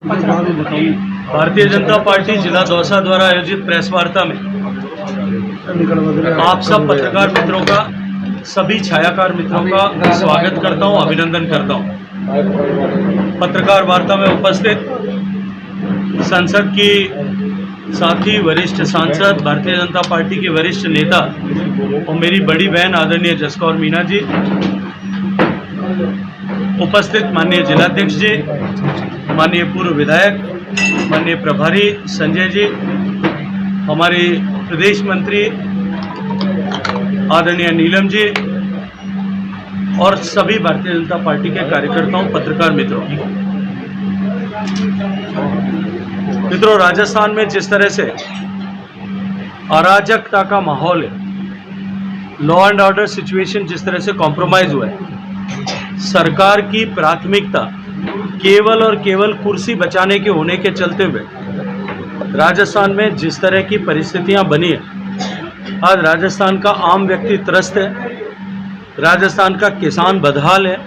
Bharatiya Janata party जिला दौसा द्वारा आयोजित प्रेस वार्ता में आप सब पत्रकार मित्रों का, सभी छायाकार मित्रों का स्वागत करता हूं, अभिनंदन करता हूं। पत्रकार वार्ता में उपस्थित संसद की साथी, वरिष्ठ सांसद, भारतीय जनता पार्टी के वरिष्ठ नेता और मेरी बड़ी बहन आदरणीय जसकौर मीना जी, उपस्थित माननीय जिलाध्यक्ष जी, माननीय पूर्व विधायक, माननीय प्रभारी संजय जी, हमारे प्रदेश मंत्री आदरणीय नीलम जी और सभी भारतीय जनता पार्टी के कार्यकर्ताओं, पत्रकार मित्रों, राजस्थान में जिस तरह से अराजकता का माहौल है, लॉ एंड ऑर्डर सिचुएशन जिस तरह से कॉम्प्रोमाइज हुआ है, सरकार की प्राथमिकता केवल और केवल कुर्सी बचाने के होने के चलते हुए राजस्थान में जिस तरह की परिस्थितियां बनी है, आज राजस्थान का आम व्यक्ति त्रस्त है, राजस्थान का किसान बदहाल है,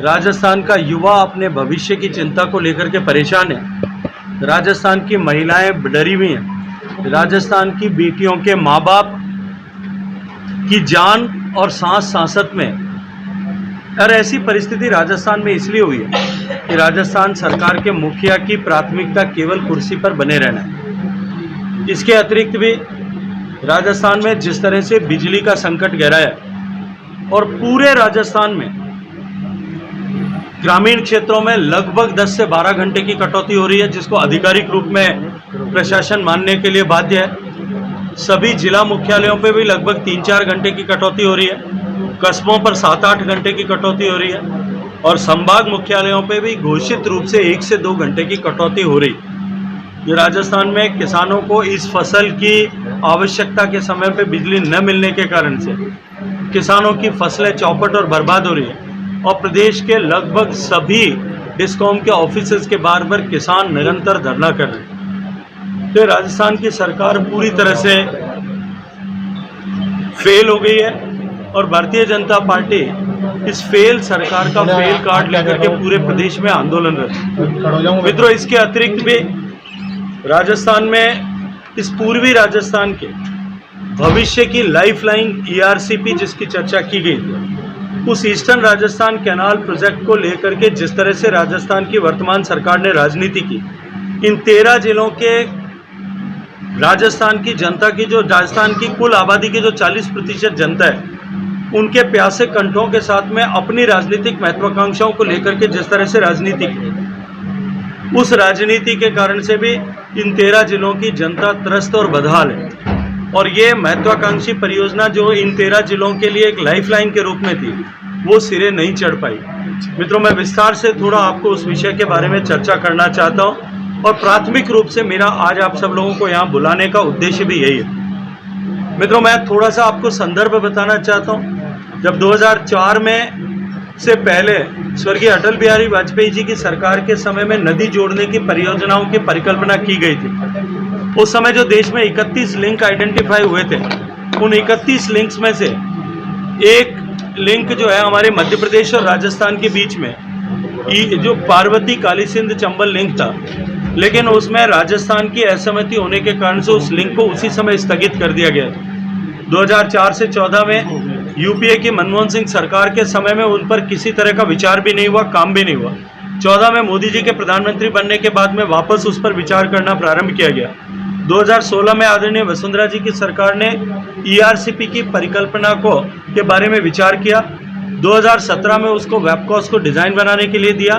राजस्थान का युवा अपने भविष्य की चिंता को लेकर के परेशान है, राजस्थान की महिलाएं डरी हुई हैं, राजस्थान की बेटियों के माँ बाप की जान और सांस सांसत में। और ऐसी परिस्थिति राजस्थान में इसलिए हुई है कि राजस्थान सरकार के मुखिया की प्राथमिकता केवल कुर्सी पर बने रहना है। इसके अतिरिक्त भी राजस्थान में जिस तरह से बिजली का संकट गहराया है और पूरे राजस्थान में ग्रामीण क्षेत्रों में लगभग 10 से 12 घंटे की कटौती हो रही है, जिसको आधिकारिक रूप में प्रशासन मानने के लिए बाध्य है। सभी जिला मुख्यालयों पे भी लगभग 3-4 घंटे की कटौती हो रही है, कस्बों पर 7-8 घंटे की कटौती हो रही है और संभाग मुख्यालयों पे भी घोषित रूप से 1 से 2 घंटे की कटौती हो रही है। ये राजस्थान में किसानों को इस फसल की आवश्यकता के समय पे बिजली न मिलने के कारण से किसानों की फसलें चौपट और बर्बाद हो रही है और प्रदेश के लगभग सभी डिस्कॉम के ऑफिसेज के बाहर पर किसान निरंतर धरना कर रहे हैं। तो राजस्थान की सरकार पूरी तरह से फेल हो गई है और भारतीय जनता पार्टी इस फेल सरकार का फेल कार्ड लेकर के पूरे प्रदेश में आंदोलन रहे। मित्रों, इसके अतिरिक्त भी राजस्थान में, इस पूर्वी राजस्थान के भविष्य की लाइफलाइन ERCP जिसकी चर्चा की गई थी, उस ईस्टर्न राजस्थान कैनाल प्रोजेक्ट को लेकर के जिस तरह से राजस्थान की वर्तमान सरकार ने राजनीति की, इन 13 जिलों के राजस्थान की जनता की, जो राजस्थान की कुल आबादी की जो 40% जनता है, उनके प्यासे कंठों के साथ में अपनी राजनीतिक महत्वाकांक्षाओं को लेकर के जिस तरह से राजनीति की, उस राजनीति के कारण से भी इन 13 जिलों की जनता त्रस्त और बदहाल है और ये महत्वाकांक्षी परियोजना जो इन 13 जिलों के लिए एक लाइफलाइन के रूप में थी, वो सिरे नहीं चढ़ पाई। मित्रों, मैं विस्तार से थोड़ा आपको उस विषय के बारे में चर्चा करना चाहता हूँ और प्राथमिक रूप से मेरा आज आप सब लोगों को यहाँ बुलाने का उद्देश्य भी यही है। मित्रों, मैं थोड़ा सा आपको संदर्भ बताना चाहता हूँ। जब 2004 में से पहले स्वर्गीय अटल बिहारी वाजपेयी जी की सरकार के समय में नदी जोड़ने की परियोजनाओं की परिकल्पना की गई थी, उस समय जो देश में 31 लिंक आइडेंटिफाई हुए थे, उन 31 लिंक्स में से एक लिंक जो है हमारे मध्य प्रदेश और राजस्थान के बीच में, जो पार्वती काली सिंध चंबल लिंक था, लेकिन उसमें राजस्थान की असहमति होने के कारण से उस लिंक को उसी समय स्थगित कर दिया गया। 2004 से 14 में यूपीए की मनमोहन सिंह सरकार के समय में उन पर किसी तरह का विचार भी नहीं हुआ, काम भी नहीं हुआ। 14 में मोदी जी के प्रधानमंत्री बनने के बाद में वापस उस पर विचार करना प्रारंभ किया गया। 2016 में आदरणीय वसुंधरा जी की सरकार ने ERCP की परिकल्पना के बारे में विचार किया। 2017 में उसको वेबकॉस को डिज़ाइन बनाने के लिए दिया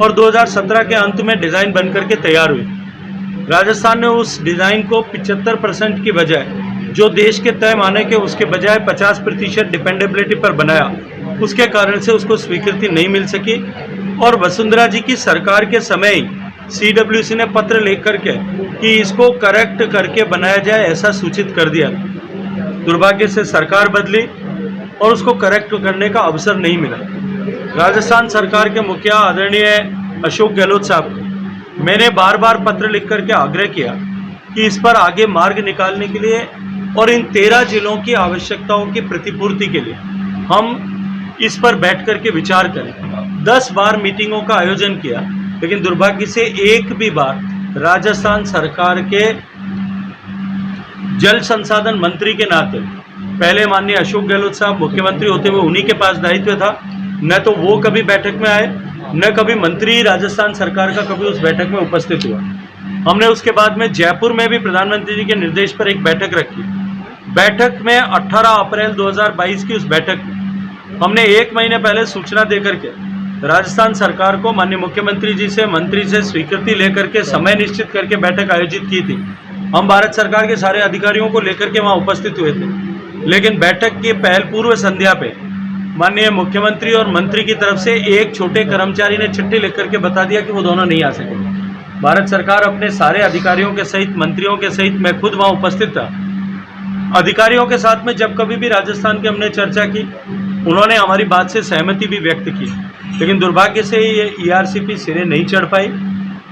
और 2017 के अंत में डिज़ाइन बन करके तैयार हुई। राजस्थान ने उस डिज़ाइन को 75% की बजाय, जो देश के तय माने के उसके बजाय 50% डिपेंडेबिलिटी पर बनाया, उसके कारण से उसको स्वीकृति नहीं मिल सकी और वसुंधरा जी की सरकार के समय ही CWC ने पत्र लिख करके कि इसको करेक्ट करके बनाया जाए, ऐसा सूचित कर दिया। दुर्भाग्य से सरकार बदली और उसको करेक्ट करने का अवसर नहीं मिला। राजस्थान सरकार के मुखिया आदरणीय अशोक गहलोत साहब, मैंने बार बार पत्र लिख करके आग्रह किया कि इस पर आगे मार्ग निकालने के लिए और इन 13 जिलों की आवश्यकताओं की प्रतिपूर्ति के लिए हम इस पर बैठ करके विचार करें। 10 बार मीटिंगों का आयोजन किया लेकिन दुर्भाग्य से एक भी बार राजस्थान सरकार के जल संसाधन मंत्री के नाते, पहले माननीय अशोक गहलोत साहब मुख्यमंत्री होते हुए उन्हीं के पास दायित्व था, न तो वो कभी बैठक में आए, न कभी मंत्री राजस्थान सरकार का कभी उस बैठक में उपस्थित हुआ। हमने उसके बाद में जयपुर में भी प्रधानमंत्री जी के निर्देश पर एक बैठक रखी। बैठक में 18 अप्रैल 2022 की उस बैठक में हमने 1 महीने पहले सूचना देकर के राजस्थान सरकार को माननीय मुख्यमंत्री जी से, मंत्री से स्वीकृति लेकर के समय निश्चित करके बैठक आयोजित की थी। हम भारत सरकार के सारे अधिकारियों को लेकर के वहां उपस्थित हुए थे, लेकिन बैठक की पहल पूर्व संध्या पे माननीय मुख्यमंत्री और मंत्री की तरफ से एक छोटे कर्मचारी ने चिट्ठी लिख करके बता दिया कि वो दोनों नहीं आ सकेंगे। भारत सरकार अपने सारे अधिकारियों के सहित, मंत्रियों के सहित, मैं खुद वहां उपस्थित था, अधिकारियों के साथ में जब कभी भी राजस्थान की हमने चर्चा की, उन्होंने हमारी बात से सहमति भी व्यक्त की, लेकिन दुर्भाग्य से ये ERCP सिरे नहीं चढ़ पाई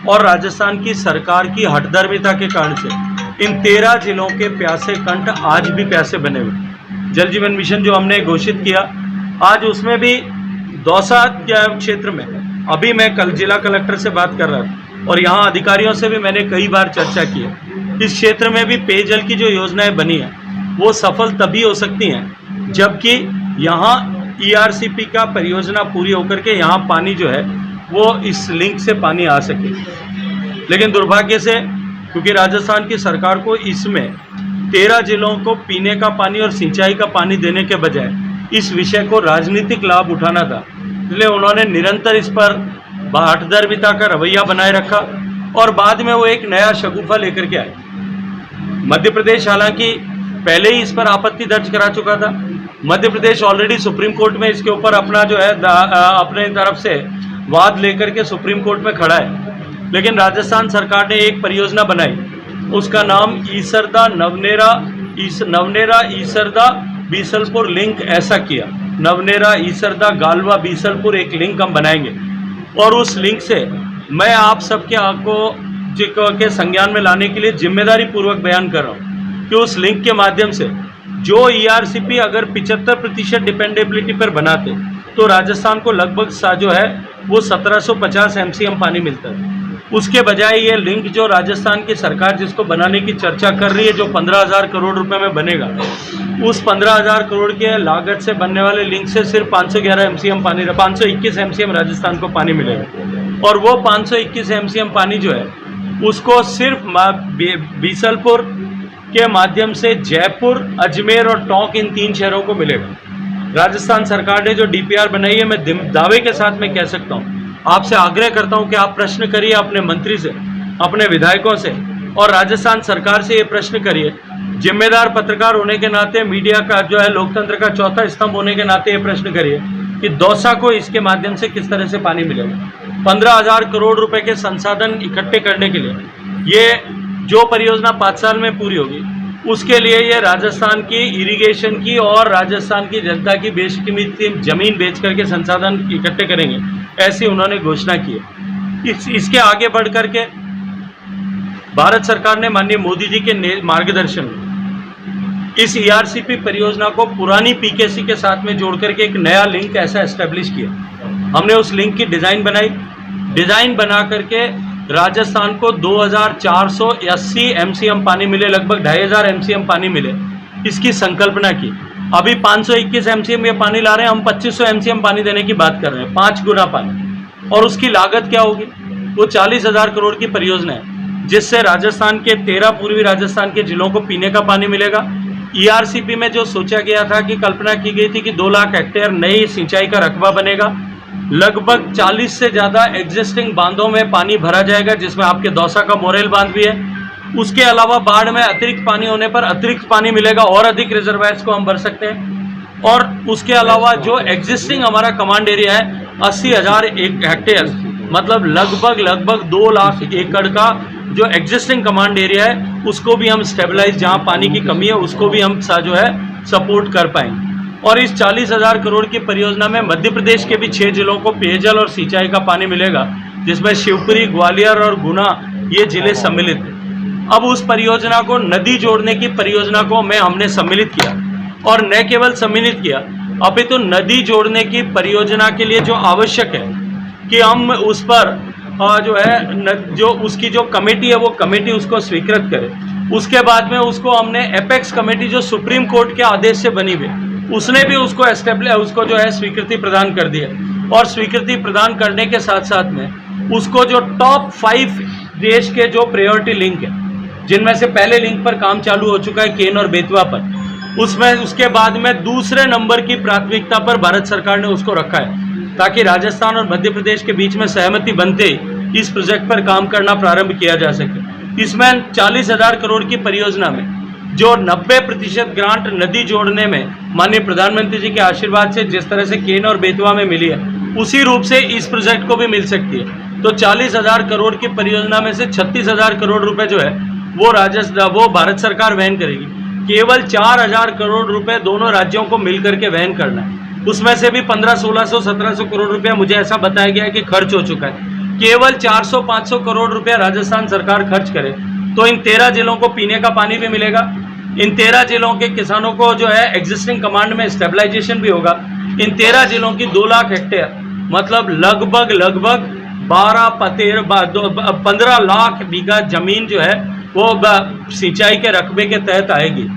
और राजस्थान की सरकार की हठधर्मिता के कारण से इन 13 जिलों के प्यासे कंठ आज भी प्यासे बने हुए। जल जीवन मिशन जो हमने घोषित किया, आज उसमें भी दौसा क्षेत्र में, अभी मैं कल जिला कलेक्टर से बात कर रहा था और यहाँ अधिकारियों से भी मैंने कई बार चर्चा की है, इस क्षेत्र में भी पेयजल की जो योजनाएं बनी है वो सफल तभी हो सकती हैं जबकि यहाँ ERCP का परियोजना पूरी होकर के यहाँ पानी जो है वो इस लिंक से पानी आ सके। लेकिन दुर्भाग्य से क्योंकि राजस्थान की सरकार को इसमें 13 जिलों को पीने का पानी और सिंचाई का पानी देने के बजाय इस विषय को राजनीतिक लाभ उठाना था, इसलिए उन्होंने निरंतर इस पर हठधर्मिता का रवैया बनाए रखा और बाद में वो एक नया शगुफा लेकर के आए। मध्य प्रदेश हालांकि पहले ही इस पर आपत्ति दर्ज करा चुका था। Madhya Pradesh already supreme court में इसके ऊपर अपना जो है अपने तरफ से वाद लेकर के सुप्रीम कोर्ट में खड़ा है, लेकिन राजस्थान सरकार ने एक परियोजना बनाई, उसका नाम ईसरदा नवनेरा ईसरदा बीसलपुर लिंक ऐसा किया। नवनेरा ईसरदा गालवा बीसलपुर एक लिंक हम बनाएंगे और उस लिंक से मैं आप सबके आपको के संज्ञान में लाने के लिए जिम्मेदारी पूर्वक बयान कर रहा हूँ कि उस लिंक के माध्यम से जो ERCP अगर 75% डिपेंडेबिलिटी पर बनाते तो राजस्थान को लगभग जो है वो 1750 MCM पानी मिलता है। उसके बजाय ये लिंक जो राजस्थान की सरकार जिसको बनाने की चर्चा कर रही है, जो 15,000 करोड़ रुपए में बनेगा, उस 15,000 करोड़ के लागत से बनने वाले लिंक से सिर्फ 511 MCM पानी, 521 MCM राजस्थान को पानी मिलेगा और वो 521 MCM पानी जो है उसको सिर्फ बीसलपुर के माध्यम से जयपुर, अजमेर और टोंक इन 3 शहरों को मिलेगा। राजस्थान सरकार ने जो DPR बनाई है, मैं दावे के साथ में कह सकता हूँ, आपसे आग्रह करता हूँ कि आप प्रश्न करिए अपने मंत्री से, अपने विधायकों से और राजस्थान सरकार से ये प्रश्न करिए। जिम्मेदार पत्रकार होने के नाते, मीडिया का जो है लोकतंत्र का चौथा स्तंभ होने के नाते ये प्रश्न करिए कि दौसा को इसके माध्यम से किस तरह से पानी मिलेगा। 15,000 करोड़ रुपए के संसाधन इकट्ठे करने के लिए ये जो परियोजना 5 साल में पूरी होगी, उसके लिए ये राजस्थान की इरिगेशन की और राजस्थान की जनता की बेशकीमती जमीन बेच करके संसाधन इकट्ठे करेंगे, ऐसी उन्होंने घोषणा की है। इसके आगे बढ़ करके भारत सरकार ने माननीय मोदी जी के मार्गदर्शन में इस ERCP परियोजना को पुरानी PKC के साथ में जोड़ करके एक नया लिंक ऐसा एस्टेब्लिश किया। हमने उस लिंक की डिज़ाइन बनाई, डिज़ाइन बना करके राजस्थान को 2480 MCM पानी मिले, लगभग 2500 MCM पानी मिले, इसकी संकल्पना की। अभी 521 MCM ये पानी ला रहे हैं, हम 2500 MCM पानी देने की बात कर रहे हैं, 5 गुना पानी। और उसकी लागत क्या होगी? वो 40,000 करोड़ की परियोजना है, जिससे राजस्थान के 13 पूर्वी राजस्थान के जिलों को पीने का पानी मिलेगा। ERCP में जो सोचा गया था कि कल्पना की गई थी कि 2 लाख हेक्टेयर नई सिंचाई का रकबा बनेगा, लगभग 40 से ज़्यादा एग्जिस्टिंग बांधों में पानी भरा जाएगा, जिसमें आपके दौसा का मोरेल बांध भी है। उसके अलावा बाढ़ में अतिरिक्त पानी होने पर अतिरिक्त पानी मिलेगा और अधिक रिजर्वायर्स को हम भर सकते हैं। और उसके अलावा जो एग्जिस्टिंग हमारा कमांड एरिया है 80,000 हेक्टेयर, मतलब लगभग 2 लाख एकड़ का जो एग्जिस्टिंग कमांड एरिया है, उसको भी हम स्टेबलाइज, जहाँ पानी की कमी है उसको भी हम जो है सपोर्ट कर पाएंगे। और इस 40,000 करोड़ की परियोजना में मध्य प्रदेश के भी 6 जिलों को पेयजल और सिंचाई का पानी मिलेगा, जिसमें शिवपुरी, ग्वालियर और गुना ये जिले सम्मिलित हैं। अब उस परियोजना को, नदी जोड़ने की परियोजना को हमने सम्मिलित किया और न केवल सम्मिलित किया, अपितु नदी जोड़ने की परियोजना के लिए जो आवश्यक है कि हम उस पर जो है जो उसकी जो कमेटी है वो कमेटी उसको स्वीकृत करे। उसके बाद में उसको हमने एपेक्स कमेटी जो सुप्रीम कोर्ट के आदेश से बनी हुई, उसने भी उसको जो है स्वीकृति प्रदान कर दी है। और स्वीकृति प्रदान करने के साथ साथ में उसको जो टॉप 5 देश के जो प्रायोरिटी लिंक है, जिनमें से पहले लिंक पर काम चालू हो चुका है केन और बेतवा पर, उसमें उसके बाद में दूसरे नंबर की प्राथमिकता पर भारत सरकार ने उसको रखा है, ताकि राजस्थान और मध्य प्रदेश के बीच में सहमति बनते इस प्रोजेक्ट पर काम करना प्रारंभ किया जा सके। इसमें 40,000 करोड़ की परियोजना में जो 90% ग्रांट नदी जोड़ने में माननीय प्रधानमंत्री जी के आशीर्वाद से जिस तरह से केन और बेतवा में मिली है, उसी रूप से इस प्रोजेक्ट को भी मिल सकती है। तो 40,000 करोड़ की परियोजना में से 36,000 करोड़ रुपए जो है वो भारत सरकार वहन करेगी। केवल 4,000 करोड़ रुपए दोनों राज्यों को मिलकर के वहन करना है। उसमें से भी 1500, 1700 करोड़ रुपया मुझे ऐसा बताया गया है कि खर्च हो चुका है। केवल 400-500 करोड़ रुपया राजस्थान सरकार खर्च करे तो इन 13 जिलों को पीने का पानी भी मिलेगा। इन 13 जिलों के किसानों को जो है एग्जिस्टिंग कमांड में स्टेबलाइजेशन भी होगा। इन 13 जिलों की 2 लाख हेक्टेयर मतलब लगभग 15 लाख बीघा जमीन जो है वो सिंचाई के रकबे के तहत आएगी।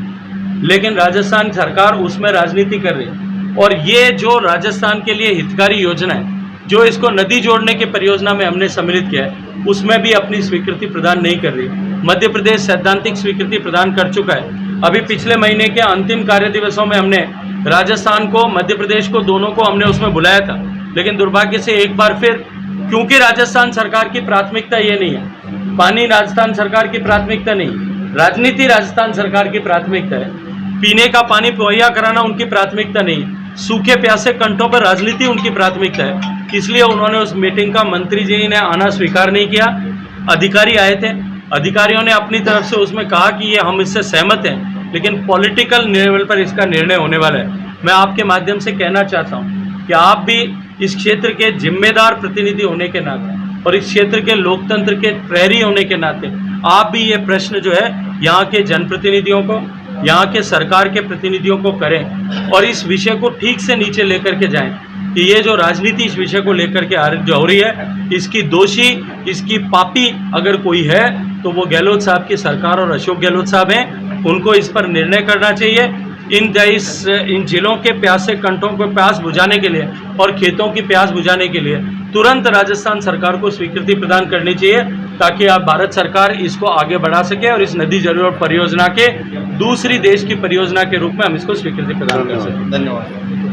लेकिन राजस्थान सरकार उसमें राजनीति कर रही है। और ये जो राजस्थान के लिए हितकारी योजना है, जो इसको नदी जोड़ने की परियोजना में हमने सम्मिलित किया है, उसमें भी अपनी स्वीकृति प्रदान नहीं कर रही। मध्य प्रदेश सैद्धांतिक स्वीकृति प्रदान कर चुका है। अभी पिछले महीने के अंतिम कार्य दिवसों में हमने राजस्थान को, मध्य प्रदेश को, दोनों को हमने उसमें बुलाया था। लेकिन दुर्भाग्य से एक बार फिर, क्योंकि राजस्थान सरकार की प्राथमिकता ये नहीं है, पानी राजस्थान सरकार की प्राथमिकता नहीं, राजनीति राजस्थान सरकार की प्राथमिकता है, पीने का पानी मुहैया कराना उनकी प्राथमिकता नहीं, सूखे प्यासे कंठों पर राजनीति उनकी प्राथमिकता है। इसलिए उन्होंने उस मीटिंग का मंत्री जी ने आना स्वीकार नहीं किया। अधिकारी आए थे, अधिकारियों ने अपनी तरफ से उसमें कहा कि ये हम इससे सहमत हैं, लेकिन पॉलिटिकल लेवल पर इसका निर्णय होने वाला है। मैं आपके माध्यम से कहना चाहता हूँ कि आप भी इस क्षेत्र के जिम्मेदार प्रतिनिधि होने के नाते और इस क्षेत्र के लोकतंत्र के प्रहरी होने के नाते आप भी ये प्रश्न जो है यहाँ के जनप्रतिनिधियों को, यहाँ के सरकार के प्रतिनिधियों को करें और इस विषय को ठीक से नीचे लेकर के जाएं कि ये जो राजनीति इस विषय को लेकर के जो हो रही है, इसकी दोषी, इसकी पापी अगर कोई है तो वो गहलोत साहब की सरकार और अशोक गहलोत साहब हैं। उनको इस पर निर्णय करना चाहिए। इन जिलों के प्यासे कंठों को प्यास बुझाने के लिए और खेतों की प्यास बुझाने के लिए तुरंत राजस्थान सरकार को स्वीकृति प्रदान करनी चाहिए, ताकि आप भारत सरकार इसको आगे बढ़ा सके और इस नदी जरूरत परियोजना के दूसरी देश की परियोजना के रूप में हम इसको स्वीकृति प्रदान कर सकें। धन्यवाद।